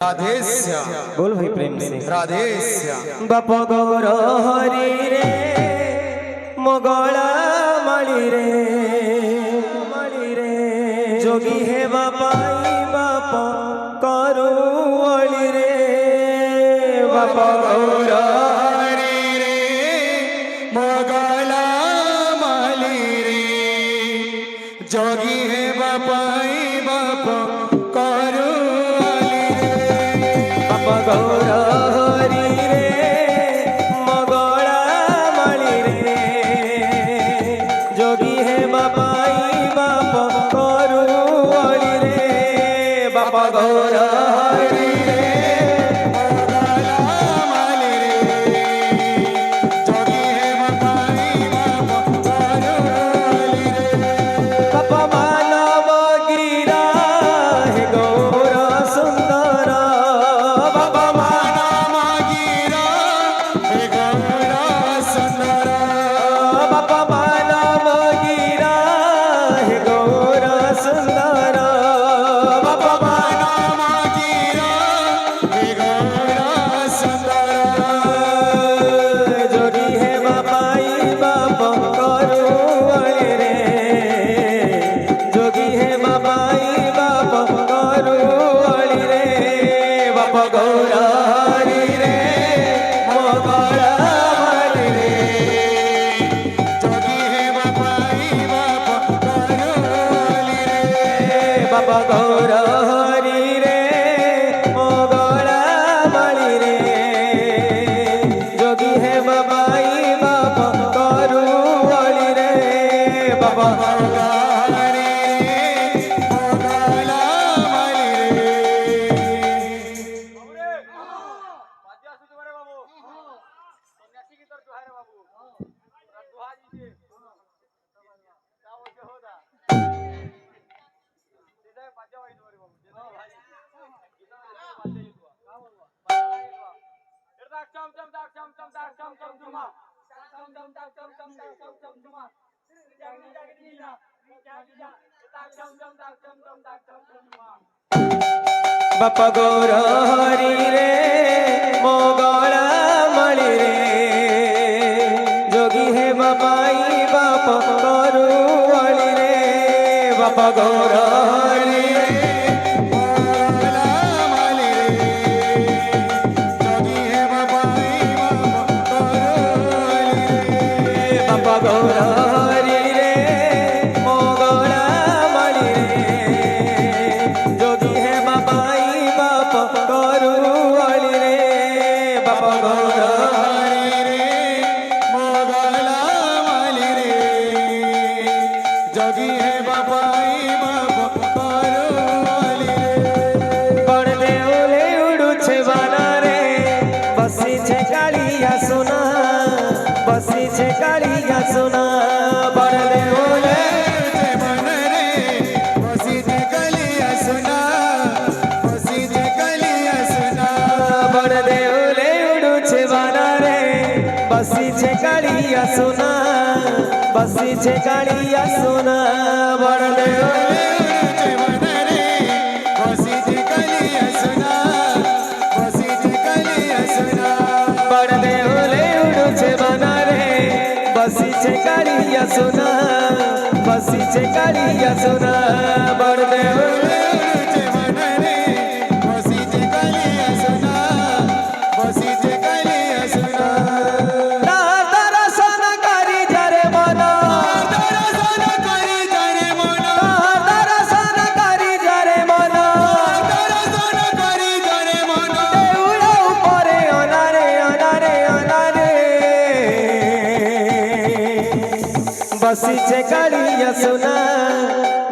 राधेश्याम बोल भाई प्रेम से राधेश्याम बाप गौर हरि रे मगला मणि रे जोगी है बापाई बाप करू अली रे बाप गौर हरि रे मगला माली रे जोगी है बापाई बाप करू गौर हरि रे मगला मणि रे जोगी है बापाई बाप करू अली रे बाप गौर हरि रे मगला माली रे जोगी है बापाई बाप करू रे बाप मानव गिरा है गौर सुंदर गौर हरि रे मगला मणि रे जोगी है बाबाई बाप करू अली रे बाबा हरि रे मगला माली बाप गौर हरि रे मगला मणि रे जोगी है बाबाई बाप करू अली रे बाप गौर हरि रे मगला माली रे जोगी है बापाई बाप करू रे बाप गौर हरि रे मगला मणि रे जोगी है बाबाई बाप करू अली रे बाप गौर हरि रे मगला माली रे जोगी है बापाई बाप करू रे पण देवले उडुछे बाना रे बसी छे कालिया सुना बसी छे कालिया सुना पण देवले मन रे बसी जे कलिया सुना बसी जे कलिया सुना पण देवले उडुछे बाना रे बसी छे कालिया सुना बसी छे कालिया सुना पण देवले मन रे बसी जे कलिया सुना बसी जे कलिया सुना पण देवले उडुछे बाना रे बसी छे कालिया सुना बसी छे कालिया सुना पण देवले मन रे बसी जे कलिया सुना बसी जे कलिया सुना दर्शन करी जरे मना दर्शन करी जरे मना दर्शन करी जरे मना दर्शन करी जरे मना देउला उपरे अनारे अनारे अनारे बसी छे कालिया सुना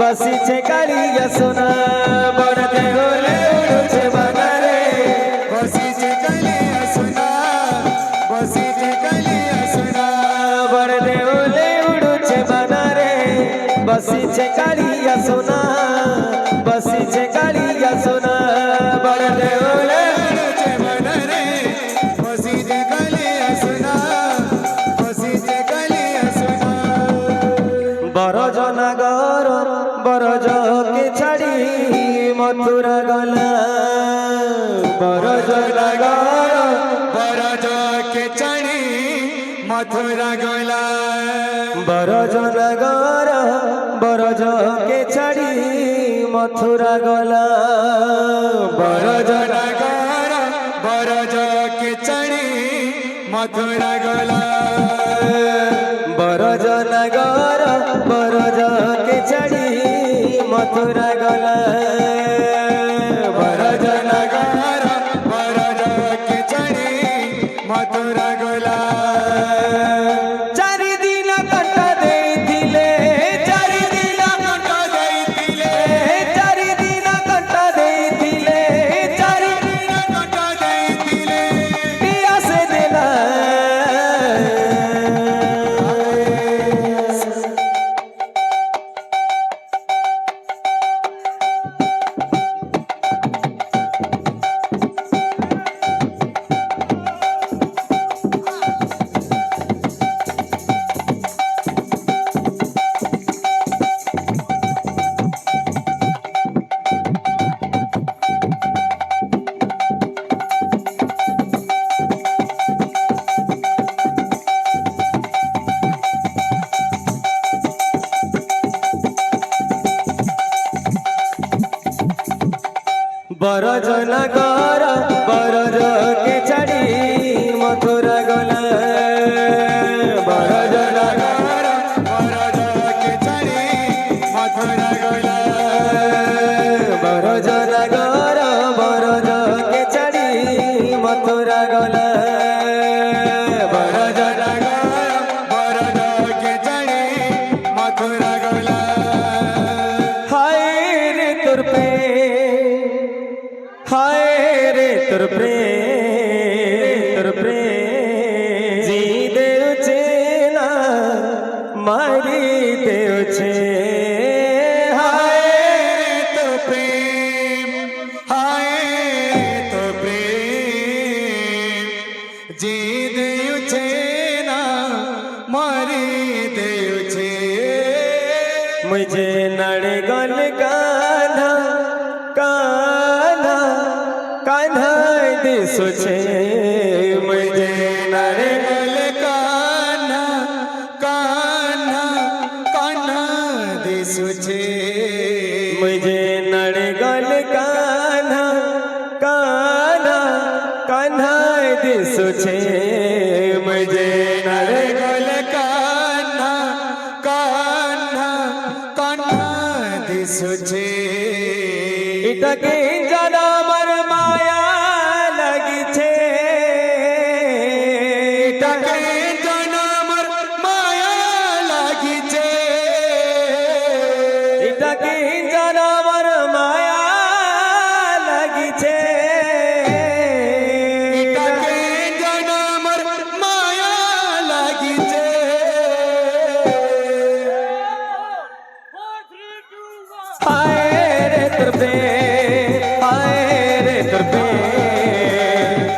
बसी छे कालिया सुना बड़ देउले उडुछे बाना रे बसी जे कलिया सुना बसी जे कलिया सुना बड़ देउले उडुछे बाना रे बसी छे कालिया सुना बसी छे कालिया सुना बड़ देउले मन रे बसी जे कलिया सुना बसी जे कलिया सुना बरज नगर बरज के छाड़ी मथुरा गला বরজনগর বরজ কে চড়ি মথুরা গলা বরজনগর বরজ কে ছাড়ি মথুরা গলা বরজনগর বরজ কে চড়ি মথুরা গলা বরজনগর বরজ কে ছাড়ি মথুরা গলা বরজনগর বরজ কে চড়ি মথুরা গলা চারিদিন কাটা ଦେଇଥିଲେ চারিদিন কাটা ଦେଇଥିଲେ চারিদিন কাটা ଦେଇଥିଲେ ଚାରିଦିନ କାଟା ଦେଇଥିଲେ ପିଆ ସେ ଦେଲା বরজনগর বরজ কে ছাড়ি মথুরা গলা বরজনগর বরজ কে চড়ি মথুরা গলা বরজনগর বরজ কে ছাড়ি মথুরা গলা বরজনগর বরজ কে চড়ি মথুরা গলা হায় রে তোর প্রেম হায় রে তোর প্রেম জি দেউছে না মারি দেউছে হায় রে তো প্রেম হায় তো প্রেম জি দেউছে না মারি দেউছে मुझे नड़गल कान्हा कान्हा कान्हा दिसो छे मुझे नरगल कान्हा कान्हा कान्हा दिसु छे मुझे नड़गल कान्हा कान्हा कान्हा दिसो छे मुझे नरगल कान्हा कान्हा कान्हा दिसु छे इटके जाना मर माया लगी छे ताके जनमर माया लागी छे इटके जाना मर माया लगी छे ताके जनमर माया लागी छे हाय रे तुरपे हाय रे तुरपे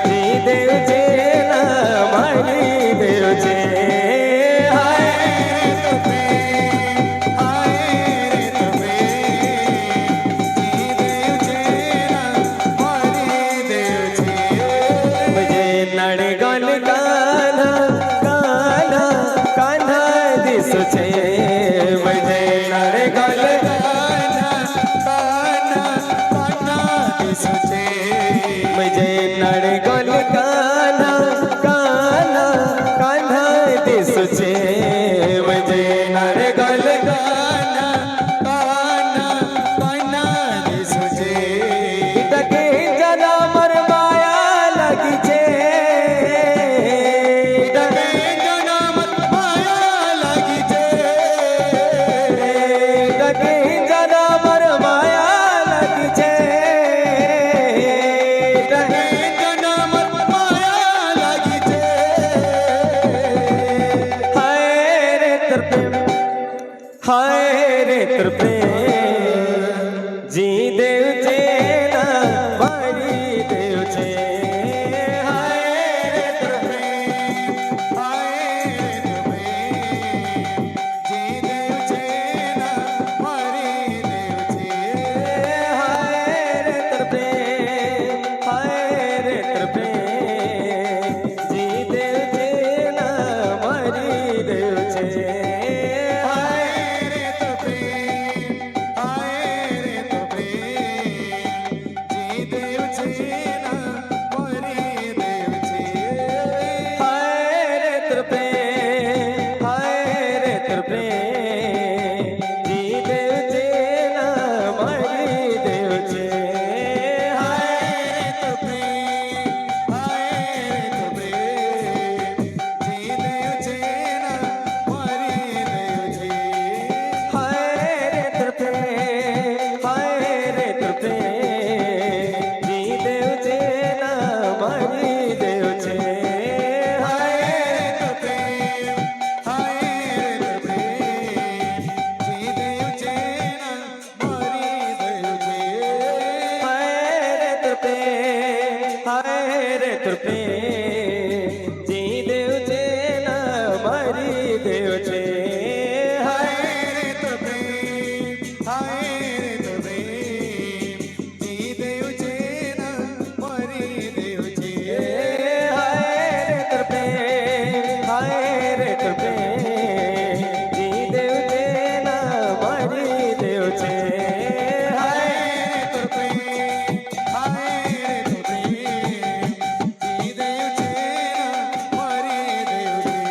जी देव जे ना मारी देव जे हाय मुझे नड़गल कान्हा कान्हा कान्हा दिसो छे मुझे नड़गल मुझे नड़गल कान्हा कान्हा कान्हा दिसो छे मुझे नड़गल इटके जना मर माया लगी छे इटके जना मर माया लगी छे છે ના મારી દેવ છે હાય રે તૃપે હાય રે તૃપે જી દેવ છે ના મારી દેવ છે હાય તો પ્રેમ હાય તો પ્રેમ જી દેવ છે ના મારી દેવ છે હાય રે તૃપે હાય રે તૃપે જી દેવ છે ના મારી દેવ છે હાય તો પ્રેમ હાય તો પ્રેમ જી દેવ છે ના મારી દેવ છે હાય રે તૃપે હાય રે તૃપે જી દેવ છે ના મારી દેવ છે હાય તો પ્રેમ હાય તો પ્રેમ જી દેવ છે ના મારી દેવ છે હાય રે તૃપે હાય રે તૃપે જી દેવ છે ના મારી દેવ છે હાય તો પ્રેમ હાય તો પ્રેમ જી દેવ છે ના મારી દેવ છે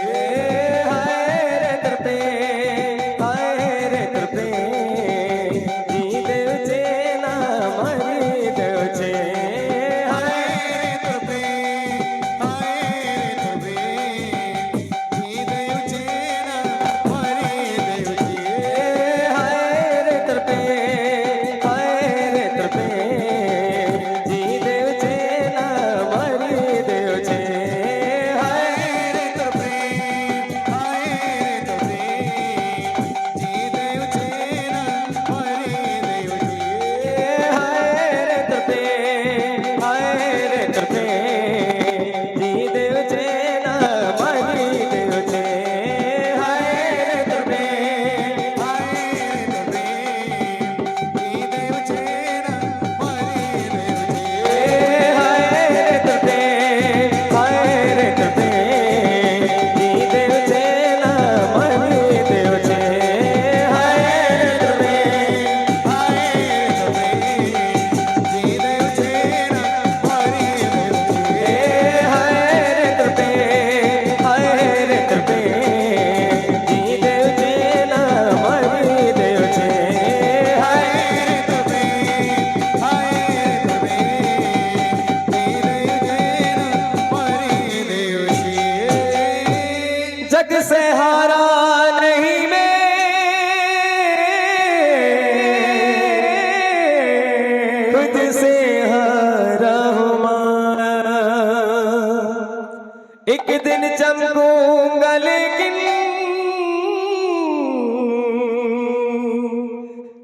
હાય રે તૃપે હાય રે તૃપે જી દેવ છે ના મારી દેવ છે હાય તો પ્રેમ હાય તો પ્રેમ જી દેવ છે ના મારી દેવ છે હાય રે તૃપે હાય રે તૃપે જી દેવ છે ના મારી દેવ છે હાય તો પ્રેમ હાય તો પ્રેમ જી દેવ છે ના મારી દેવ છે હાય રે તૃપે હાય રે તૃપે જી દેવ છે ના મારી દેવ છે હાય રે તૃપે હાય તો પ્રેમ જી દેવ છે ના મારી દેવ છે હાય રે તૃપે હાય રે તૃપે જી દેવ છે ના મારી દેવ છે હાય રે તૃપે હાય તો પ્રેમ જી દેવ છે ના મારી દેવ છે હાય રે તૃપે હાય રે તૃપે જી દેવ છે ના મારી દેવ છે હાય તો પ્રેમ હાય તો પ્રેમ જી દેવ છે ના મારી દેવ છે जग से हारा नहीं मैं खुद से हारा हूँ मां एक दिन चमकूंगा लेकिन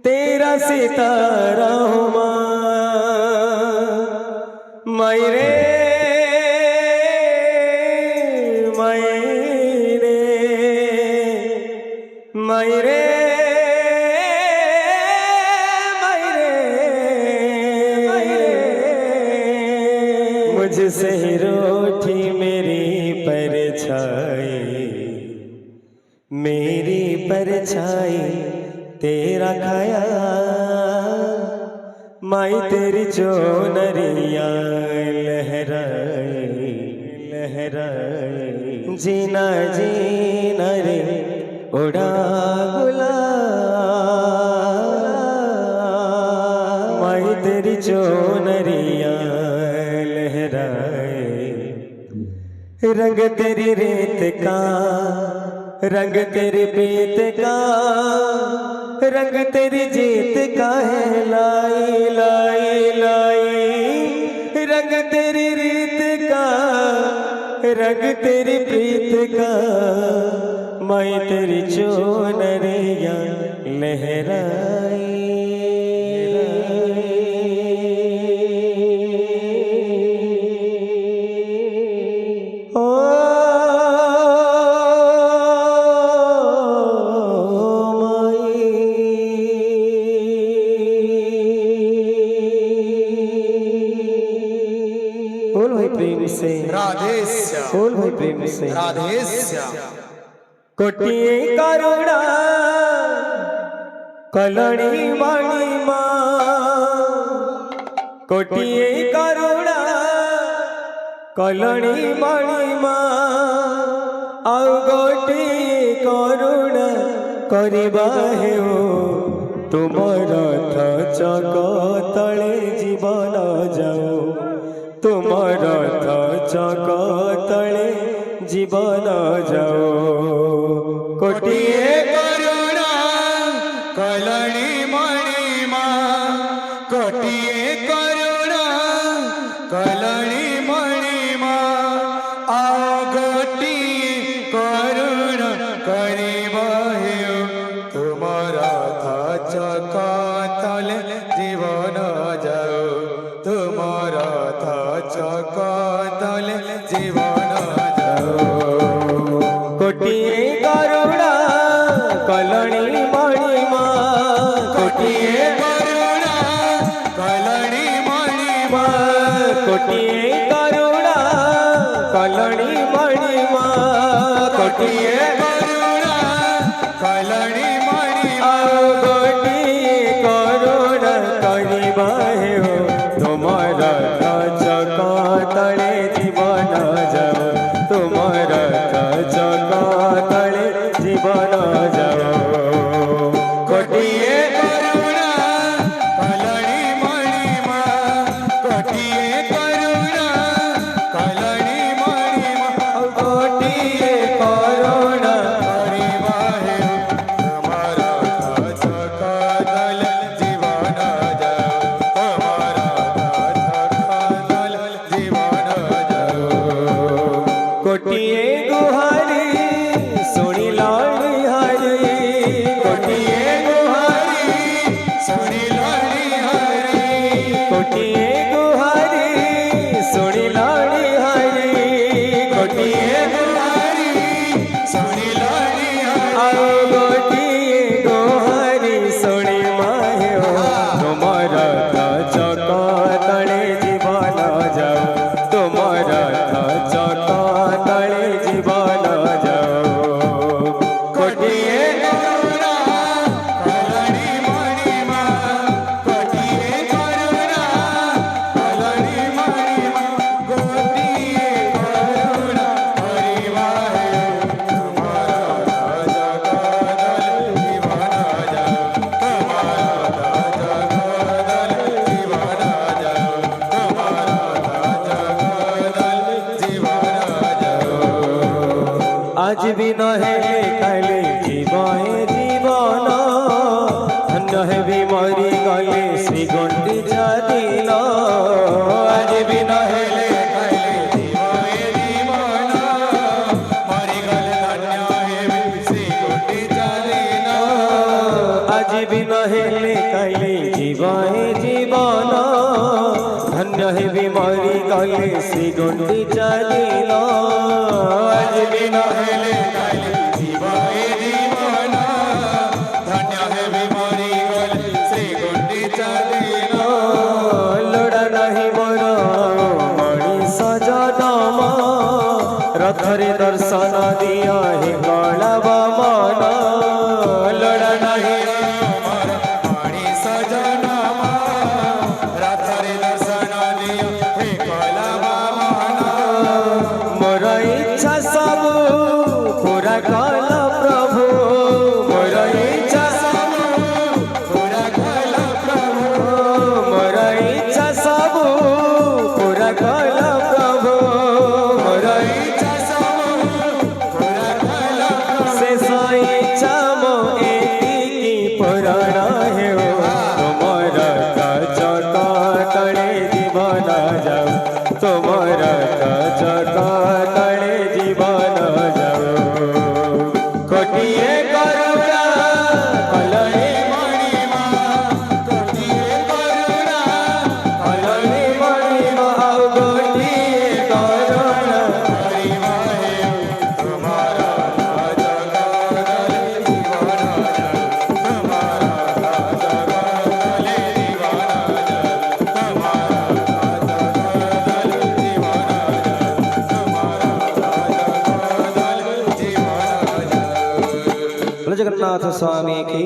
तेरा सितारा हूँ मायरे मायरे मायरे मुझसे ही रूठी मेरी परछाई मेरी परछाई तेरा खाया माई तेरी चोनरिया लहराए लहराए जीना जीना रे उड़ा गुलाब माई तेरी चोनरिया लहराए रंग तेरी रेत का रंग तेरी प्रीत का रंग तेरी जीत का है लाई लाई लाई रंग तेरी रीत का रंग तेरी प्रीत का माई तेरी चोनरिया लहराई ओ बोल भाई प्रेम से राधेश्याम बोल भाई प्रेम से राधेश्याम कोटि करुणा कलड़ी वाणी माँ कोटिए करुणा कलणी मणिमा आउ गोटिए करुणा करिबा हेउ तुम रथ चक तले जीवन जाओ तुम रथ चक तले जीवन जाओ कोटिए करुणा कलणी मणिमा कोटिए करुणा कलणी मणिमा आओ गोटिए करुणा करिबा हेउ तुम रथ चक तले जीवन जाओ तुम रथ चक तले जीवन जाओ कोटिए करुणा कलणी मणिमा कोटिए करुणा कलणी मणिमा कोटिए करुणा कलणी मणिमा कोटिए करुणा कलणी मणिमा आओ गोटिए करुणा करिबा हेउ तुम रथ चक तले जीवन जाओ तुम रथ चक तले जीवन जाओ कोटिए करुणा कलणी मणिमा कोटिए करुणा कलणी मणिमा गोटिए करुणा करिबा हेउ तुम्हारा चक तले जीवन जाओ तुम्हारा चक तले जीवन जाओ कोटिए गुहारी सुनी लाड़ी हरी कोटिए गुहारी सुनी लाड़ी हरी कोटिए गुहारी सुनी लाड़ी हरी कोटिए गुहारी सुनी लाड़ी हरी आओ गोटिए गुहारी सुनी मायो तुम रथ चक तले जीवन जाओ तुम रथ चक तले जीवन जाओ कोटिए करुणा कलणी मणिमा कोटिए करुणा कलणी मणिमा गोटिए करुणा करिबा हेउ तुम्हारा जग दल जीवन जाओ तुम्हारा जग दल जीवन जाओ तुम्हारा जग दल जीवन जाओ आज भी नहे कले जीवाए जीवन धन्य है भी मरी गले श्री गंडी जादिल आज भी नहे कले जीवाए जीवन मरिगल धन्य हे श्री गोटी चालीना आज भी नहे कले जीवाए जीवन धन्य है भी मरी गले श्री गंडी जादिल आज भी नहे कले जीवाए जीवन धन्य हे बिमारी गल श्री गोटी चालीना लोड़ा नहीं मोर मणिष जनम रथरे दर्शन दिया हे कलवा मन लोड़ा नहीं मोर मणि सजनमा रथरे दर्शन दियो हे कलवा मन मोर इच्छा सब पूरा कल प्रभु मोर इच्छा सब पूरा कल प्रभु मोर इच्छा सब पूरा कल प्रभु मोर इच्छा सब पूरा कल शेष इच्छा मो एतिकी पूरण हेउ तुम रथ चक तले जीवन जाओ तुम रथ चक तले जीवन जाओ कोटिए करुणा कलणी मणिमा कोटिए करुणा कलणी मणिमा आओ गोटिए करुणा करिबा हेउ तुम्हारा जग दल जीवन जाओ तुम्हारा जग दल जीवन जाओ तुम्हारा जग दल जीवन जाओ तुम्हारा जग दल जीवन जाओ जगन्नाथ स्वामी की